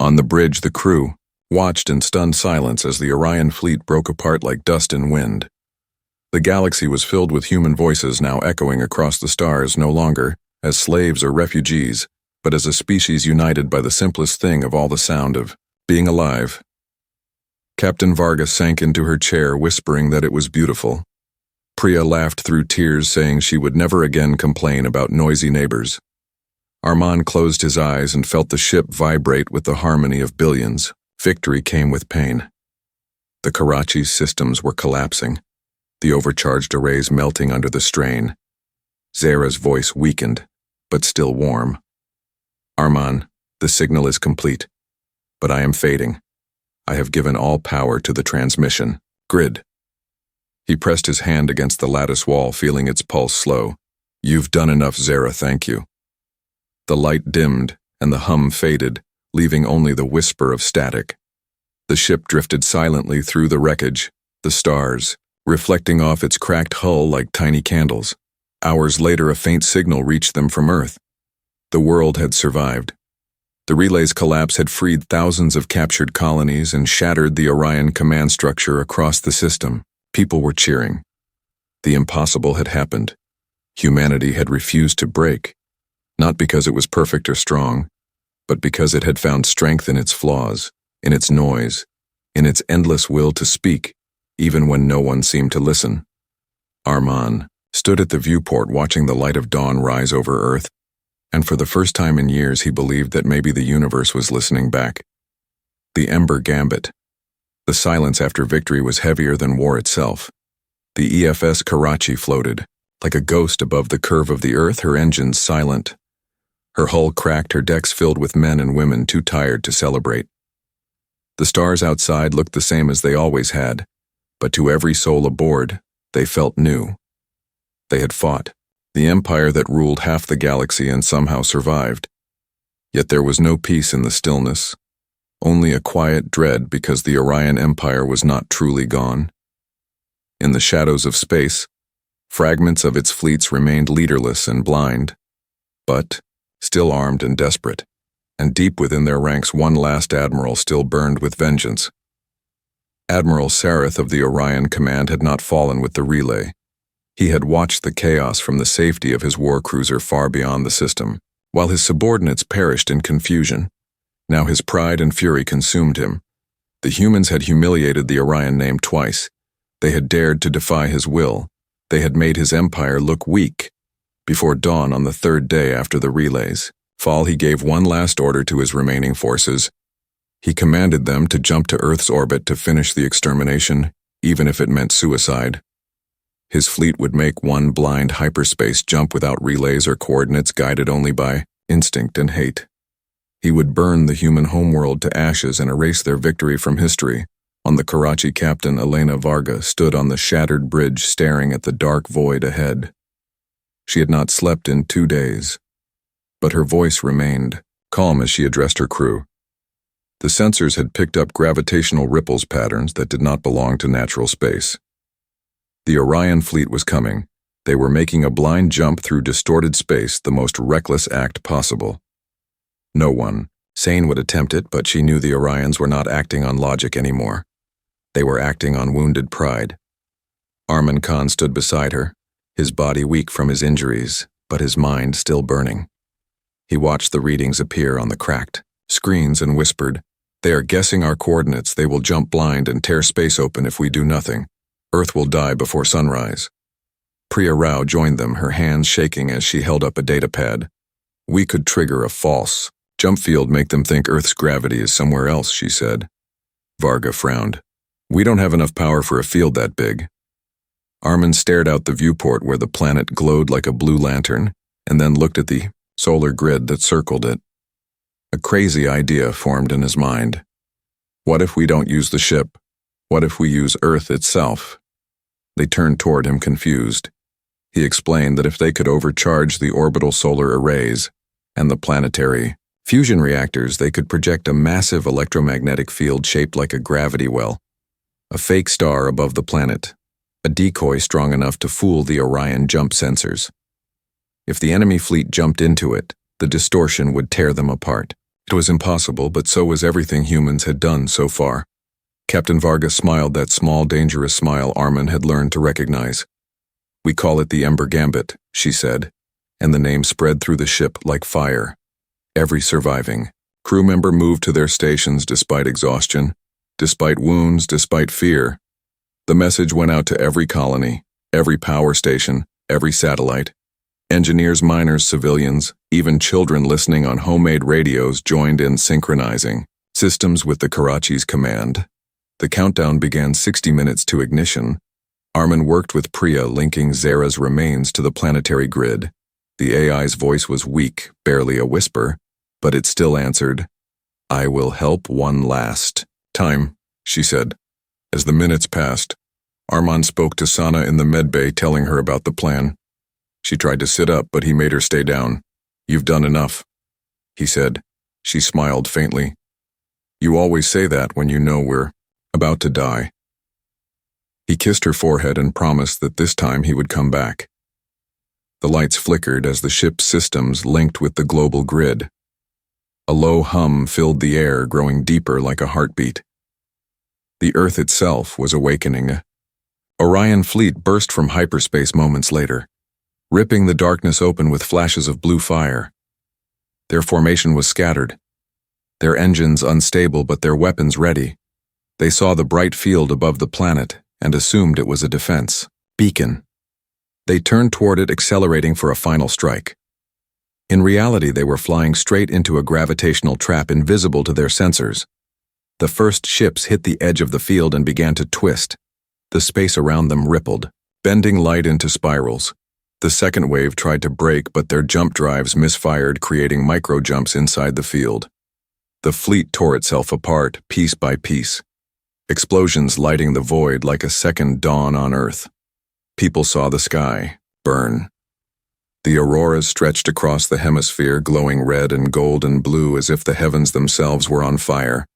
On the bridge, the crew watched in stunned silence as the Orion fleet broke apart like dust in wind. The galaxy was filled with human voices now echoing across the stars, no longer as slaves or refugees, but as a species united by the simplest thing of all, the sound of being alive. Captain Varga sank into her chair, whispering that it was beautiful. Priya laughed through tears, saying she would never again complain about noisy neighbors. Arman closed his eyes and felt the ship vibrate with the harmony of billions. Victory came with pain. The Karachi's systems were collapsing, the overcharged arrays melting under the strain. Zara's voice weakened, but still warm. Arman, the signal is complete, but I am fading. I have given all power to the transmission grid. He pressed his hand against the lattice wall, feeling its pulse slow. You've done enough, Zara, thank you. The light dimmed, and the hum faded, leaving only the whisper of static. The ship drifted silently through the wreckage, the stars, reflecting off its cracked hull like tiny candles. Hours later, a faint signal reached them from Earth. The world had survived. The relay's collapse had freed thousands of captured colonies and shattered the Orion command structure across the system. People were cheering. The impossible had happened. Humanity had refused to break, not because it was perfect or strong, but because it had found strength in its flaws, in its noise, in its endless will to speak, even when no one seemed to listen. Arman stood at the viewport watching the light of dawn rise over Earth, and for the first time in years he believed that maybe the universe was listening back. The Ember Gambit. The silence after victory was heavier than war itself. The EFS Karachi floated, like a ghost above the curve of the Earth, her engines silent. Her hull cracked, her decks filled with men and women too tired to celebrate. The stars outside looked the same as they always had, but to every soul aboard, they felt new. They had fought, the empire that ruled half the galaxy and somehow survived. Yet there was no peace in the stillness, only a quiet dread because the Orion Empire was not truly gone. In the shadows of space, fragments of its fleets remained leaderless and blind, but still armed and desperate, and deep within their ranks one last admiral still burned with vengeance. Admiral Sareth of the Orion Command had not fallen with the relay. He had watched the chaos from the safety of his war cruiser far beyond the system, while his subordinates perished in confusion. Now his pride and fury consumed him. The humans had humiliated the Orion name twice. They had dared to defy his will. They had made his empire look weak. Before dawn on the third day after the relays fall, he gave one last order to his remaining forces. He commanded them to jump to Earth's orbit to finish the extermination, even if it meant suicide. His fleet would make one blind hyperspace jump without relays or coordinates, guided only by instinct and hate. He would burn the human homeworld to ashes and erase their victory from history. On the Karachi, Captain Elena Varga stood on the shattered bridge staring at the dark void ahead. She had not slept in 2 days, but her voice remained calm as she addressed her crew. The sensors had picked up gravitational ripples patterns that did not belong to natural space. The Orion fleet was coming. They were making a blind jump through distorted space, the most reckless act possible. No one sane would attempt it, but she knew the Orions were not acting on logic anymore. They were acting on wounded pride. Arman Khan stood beside her, his body weak from his injuries, but his mind still burning. He watched the readings appear on the cracked screens and whispered, "They are guessing our coordinates. They will jump blind and tear space open if we do nothing. Earth will die before sunrise." Priya Rao joined them, her hands shaking as she held up a data pad. "We could trigger a false jump field, make them think Earth's gravity is somewhere else," she said. Varga frowned. "We don't have enough power for a field that big." Arman stared out the viewport where the planet glowed like a blue lantern, and then looked at the solar grid that circled it. A crazy idea formed in his mind. What if we don't use the ship? What if we use Earth itself? They turned toward him confused. He explained that if they could overcharge the orbital solar arrays and the planetary fusion reactors, they could project a massive electromagnetic field shaped like a gravity well, a fake star above the planet, a decoy strong enough to fool the Orion jump sensors. If the enemy fleet jumped into it, the distortion would tear them apart. It was impossible, but so was everything humans had done so far. Captain Varga smiled, that small, dangerous smile Arman had learned to recognize. "We call it the Ember Gambit," she said, and the name spread through the ship like fire. Every surviving crew member moved to their stations despite exhaustion, despite wounds, despite fear. The message went out to every colony, every power station, every satellite. Engineers, miners, civilians, even children listening on homemade radios joined in, synchronizing systems with the Karachi's command. The countdown began 60 minutes to ignition. Arman worked with Priya, linking Zara's remains to the planetary grid. The AI's voice was weak, barely a whisper, but it still answered, "I will help one last time," she said. As the minutes passed, Arman spoke to Sana in the medbay, telling her about the plan. She tried to sit up, but he made her stay down. "You've done enough," he said. She smiled faintly. "You always say that when you know we're about to die." He kissed her forehead and promised that this time he would come back. The lights flickered as the ship's systems linked with the global grid. A low hum filled the air, growing deeper like a heartbeat. The Earth itself was awakening. Orion fleet burst from hyperspace moments later, ripping the darkness open with flashes of blue fire. Their formation was scattered, their engines unstable but their weapons ready. They saw the bright field above the planet and assumed it was a defense beacon. They turned toward it, accelerating for a final strike. In reality, they were flying straight into a gravitational trap invisible to their sensors. The first ships hit the edge of the field and began to twist. The space around them rippled, bending light into spirals. The second wave tried to brake, but their jump drives misfired, creating micro-jumps inside the field. The fleet tore itself apart, piece by piece. Explosions lighting the void like a second dawn on Earth. People saw the sky burn. The auroras stretched across the hemisphere, glowing red and gold and blue as if the heavens themselves were on fire.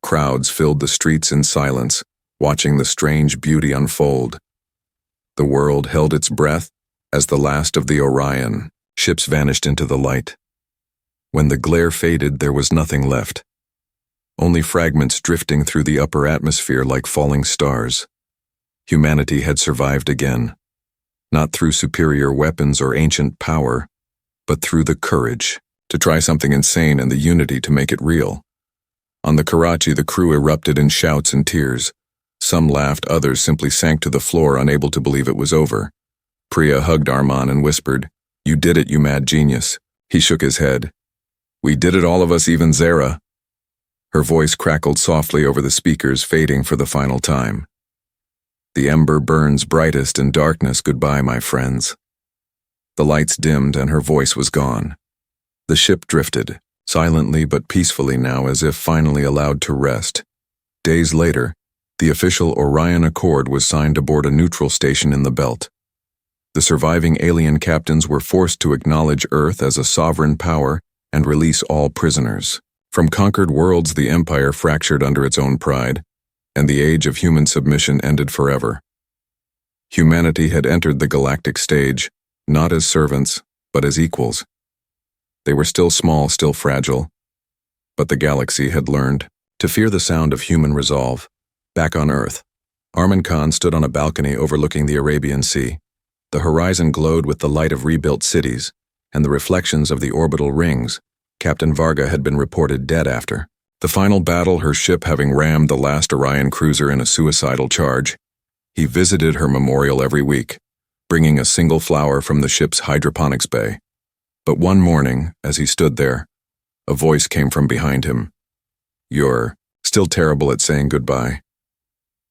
Crowds filled the streets in silence, watching the strange beauty unfold. The world held its breath as the last of the Orion ships vanished into the light. When the glare faded, there was nothing left. Only fragments drifting through the upper atmosphere like falling stars. Humanity had survived again, not through superior weapons or ancient power, but through the courage to try something insane and the unity to make it real. On the Karachi, the crew erupted in shouts and tears. Some laughed, others simply sank to the floor, unable to believe it was over. Priya hugged Arman and whispered, "You did it, you mad genius." He shook his head. "We did it, all of us, even Zara." Her voice crackled softly over the speakers, fading for the final time. "The ember burns brightest in darkness. Goodbye, my friends." The lights dimmed and her voice was gone. The ship drifted, silently but peacefully now, as if finally allowed to rest. Days later, the official Orion Accord was signed aboard a neutral station in the belt. The surviving alien captains were forced to acknowledge Earth as a sovereign power and release all prisoners. From conquered worlds, the Empire fractured under its own pride, and the age of human submission ended forever. Humanity had entered the galactic stage, not as servants, but as equals. They were still small, still fragile, but the galaxy had learned to fear the sound of human resolve. Back on Earth, Arman Khan stood on a balcony overlooking the Arabian Sea. The horizon glowed with the light of rebuilt cities and the reflections of the orbital rings Captain Varga had been reported dead after. The final battle, her ship having rammed the last Orion cruiser in a suicidal charge. He visited her memorial every week, bringing a single flower from the ship's hydroponics bay. But one morning, as he stood there, a voice came from behind him. "You're still terrible at saying goodbye."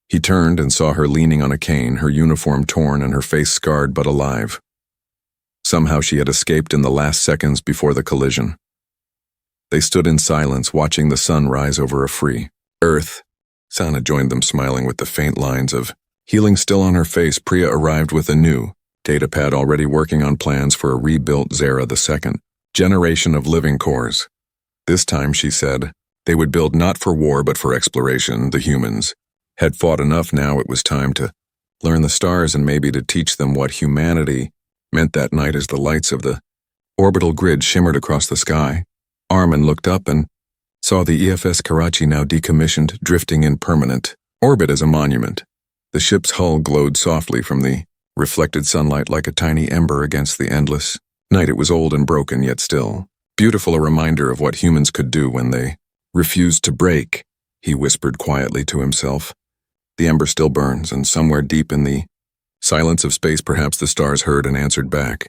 He turned and saw her leaning on a cane, her uniform torn and her face scarred but alive. Somehow she had escaped in the last seconds before the collision. They stood in silence, watching the sun rise over a free Earth. Sana joined them, smiling with the faint lines of healing still on her face. Priya arrived with a new datapad, already working on plans for a rebuilt Zara, the second generation of living cores. This time, she said, they would build not for war but for exploration. The humans had fought enough. Now it was time to learn the stars and maybe to teach them what humanity meant. That night, as the lights of the orbital grid shimmered across the sky, Arman looked up and saw the EFS Karachi, now decommissioned, drifting in permanent orbit as a monument. The ship's hull glowed softly from the reflected sunlight like a tiny ember against the endless night. It was old and broken, yet still beautiful, a reminder of what humans could do when they refused to break. He whispered quietly to himself. The ember still burns, and somewhere deep in the silence of space, perhaps the stars heard and answered back.